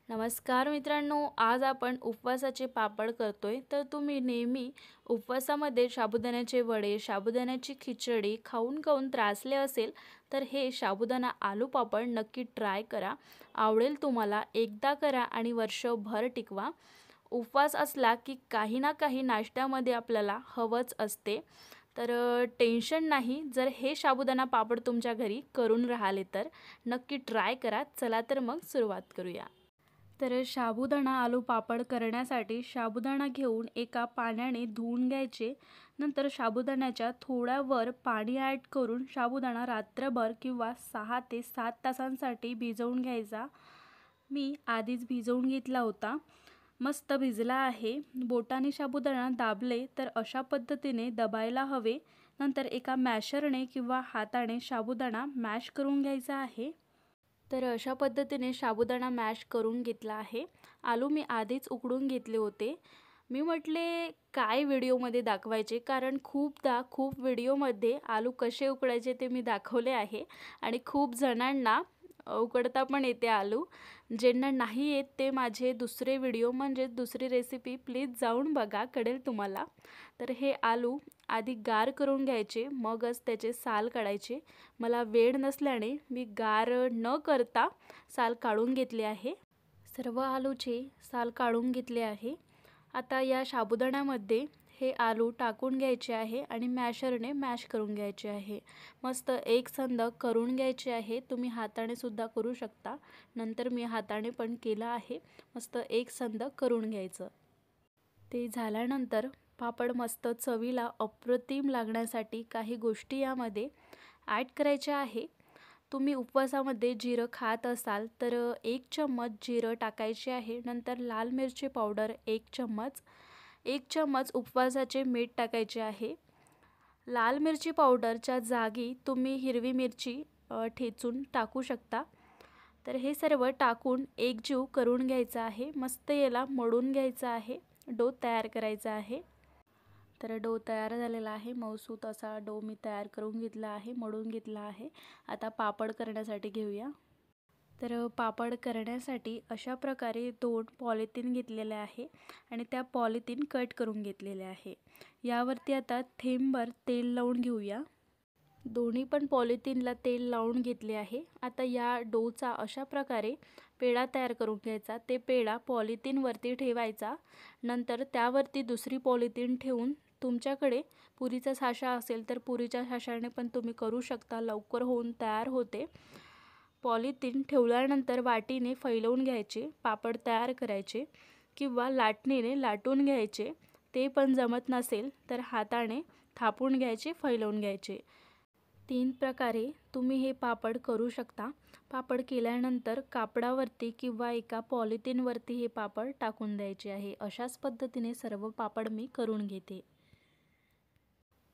नमस्कार मित्रांनो, आज आपण उपवासाचे पापड करतोय। तर तुम्ही नेहमी उपवासामध्ये साबुदाण्याचे वडे, साबुदाण्याची खिचडी खाऊन खाऊन त्रासले असेल तर हे साबुदाणा आलू पापड नक्की ट्राय करा। आवडेल तुम्हाला। एकदा करा आणि वर्षभर टिकवा। उपवास असला की काही ना काही नाश्त्यामध्ये आपल्याला हवंच असते। तर टेन्शन नाही, जर हे साबुदाणा पापड तुमच्या घरी करून राहिले तर नक्की ट्राय करा। चला तर मग सुरुवात करूया। तर साबुदाणा आलू पापड करण्यासाठी साबुदाणा घेऊन एका पाण्याने धुवून घ्यायचे। नंतर साबुदाण्याच्या थोड्या वर पाणी ॲड करून साबुदाणा रात्रभर किंवा 6 ते 7 तासांसाठी भिजवून घ्यायचा। मी आधीच भिजवून घेतला होता। मस्त भिजला आहे। बोटाने साबुदाणा दाबले तर अशा पद्धतीने दबायला हवे। नंतर एका मॅशरने किंवा हाताने साबुदाणा मॅश करून घ्यायचा आहे। तर अशा पद्धतीने साबुदाणा मॅश करून घेतला आहे। आलू मी आधीच उकडून घेतले होते। मी म्हटले काय व्हिडिओमध्ये दाखवायचे, कारण खूप व्हिडिओमध्ये आलू कसे उकडायचे ते मी दाखवले आहे आणि खूप जणांना उकडता पण येते आलू। ज्यांना नाही येत ते माझे दुसरे व्हिडिओ म्हणजे दुसरी रेसिपी प्लीज जाऊन बघा, कळेल तुम्हाला। तर हे आलू आधी गार करून घ्यायचे, मगच त्याचे साल काढायचे। मला वेळ नसल्याने मी गार न करता साल काढून घेतले आहे। सर्व आलूचे साल काढून घेतले आहे। आता या साबुदाण्यामध्ये हे आलू टाकून घ्यायचे आहे आणि मॅशरने मॅश करून घ्यायचे आहे। मस्त एकसंध करून घ्यायचे आहे। तुम्ही हाताने सुद्धा करू शकता। नंतर मी हाताने पण केलं आहे। मस्त एकसंध करून घ्यायचं। ते झाल्यानंतर पापड मस्त चवीला अप्रतिम लागण्यासाठी काही गोष्टी यामध्ये ॲड करायच्या आहे। तुम्ही उपवासामध्ये जिरं खात असाल तर 1 चम्मच जिरं टाकायचे आहे। नंतर लाल मिरची पावडर 1 चम्मच, 1 चम्मच उपवासाचे मीठ टाकायचे आहे। लाल मिरची पावडरच्या जागी तुम्ही हिरवी मिरची ठेचून टाकू शकता। तर हे सर्व टाकून एकजीव करून घ्यायचं आहे। मस्त याला मळून घ्यायचं आहे। डो तयार करायचा आहे। तर डो तयार झालेला आहे। मऊसूत असा डो मी तयार करून घेतला आहे, मळून घेतला आहे। आता पापड करण्यासाठी घेऊया। तर पापड करण्यासाठी अशा प्रकारे 2 पॉलिथिन घेतलेले आहे आणि त्या पॉलिथिन कट करून घेतलेले आहे। यावरती आता थेंबभर तेल लावून घेऊया। दोन्ही पण पॉलिथिनला तेल लावून घेतले आहे। आता या डोचा अशा प्रकारे पेढा तयार करून घ्यायचा। ते पेढा पॉलिथिनवरती ठेवायचा। नंतर त्यावरती दुसरी पॉलिथिन ठेवून तुमच्याकडे पुरीचा साचा असेल तर पुरीच्या साच्याने पण तुम्ही करू शकता, लवकर होऊन तयार होते। पॉलिथिन ठेवल्यानंतर वाटीने फैलवून घ्यायचे, पापड तयार करायचे किंवा लाटणीने लाटून घ्यायचे। ते पण जमत नसेल तर हाताने थापून घ्यायचे, फैलवून घ्यायचे। 3 प्रकारे तुम्ही हे पापड करू शकता। पापड केल्यानंतर कापडावरती किंवा एका पॉलिथिनवरती हे पापड टाकून द्यायचे आहे। अशाच पद्धतीने सर्व पापड मी करून घेते।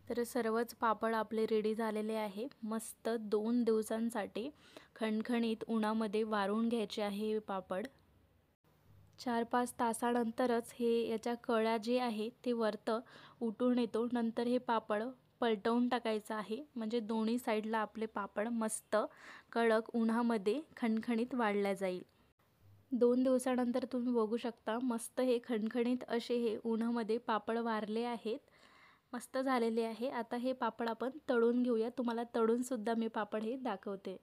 तर सर्वच पापड आपले रेडी झालेले आहे। मस्त 2 दिवसांसाठी खणखणीत उन्हामध्ये वाळवून घ्यायचे आहे हे पापड। 4-5 तासानंतरच हे याच्या कळ्या जे आहे ते वरतं उठून येतो। नंतर हे पापड पलटवून टाकायचं आहे, म्हणजे दोन्ही साईडला आपले पापड मस्त कडक उन्हामध्ये खणखणीत वाळल्या जाईल। 2 दिवसानंतर तुम्ही बघू शकता मस्त हे खणखणीत असे हे उन्हामध्ये पापड वारले आहेत। मस्त झालेले आहे। आता हे पापड आपण तळून घेऊया। तुम्हाला तळून सुद्धा मी पापड हे दाखवते।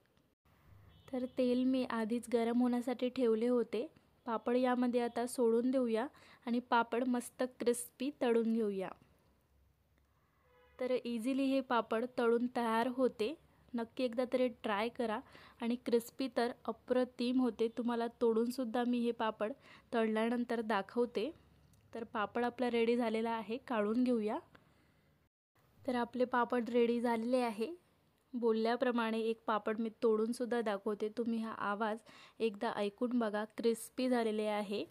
तर तेल मी आधीच गरम होण्यासाठी ठेवले होते। पापड यामध्ये आता सोडून देऊया आणि पापड मस्त क्रिस्पी तळून घेऊया। तर इझिली हे पापड तळून तयार होते। नक्की एकदा तरी ट्राय करा आणि क्रिस्पी तर अप्रतिम होते। तुम्हाला तोडून सुद्धा मी हे पापड तळल्यानंतर दाखवते। तर पापड आपला रेडी झालेला आहे, काढून घेऊया। तर आपले पापड रेडी झालेले आहे। बोलल्याप्रमाणे एक पापड मी तोडून सुद्धा दाखवते। तुम्ही हा आवाज एकदा ऐकून बघा, क्रिस्पी झालेले आहे।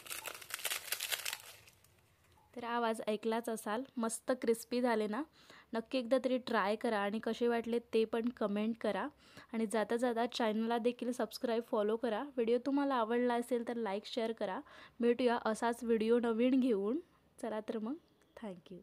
तर आवाज ऐकलाच असाल, मस्त क्रिस्पी झाले ना। नक्की एकदा तरी ट्राय करा आणि कसे वाटले ते पण कमेंट करा आणि जाता जाता चॅनलला देखील सबस्क्राईब फॉलो करा। व्हिडिओ तुम्हाला आवडला असेल तर लाईक शेअर करा। भेटूया असाच व्हिडिओ नवीन घेऊन। चला तर मग, थँक्यू।